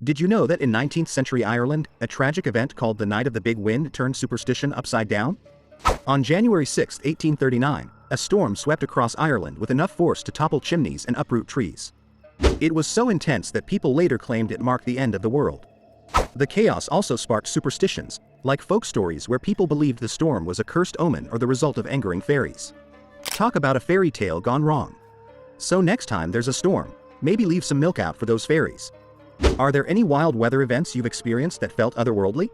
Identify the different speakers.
Speaker 1: Did you know that in 19th century Ireland, a tragic event called the Night of the Big Wind turned superstition upside down? On January 6, 1839, a storm swept across Ireland with enough force to topple chimneys and uproot trees. It was so intense that people later claimed it marked the end of the world. The chaos also sparked superstitions, like folk stories where people believed the storm was a cursed omen or the result of angering fairies. Talk about a fairy tale gone wrong. So next time there's a storm, maybe leave some milk out for those fairies. Are there any wild weather events you've experienced that felt otherworldly?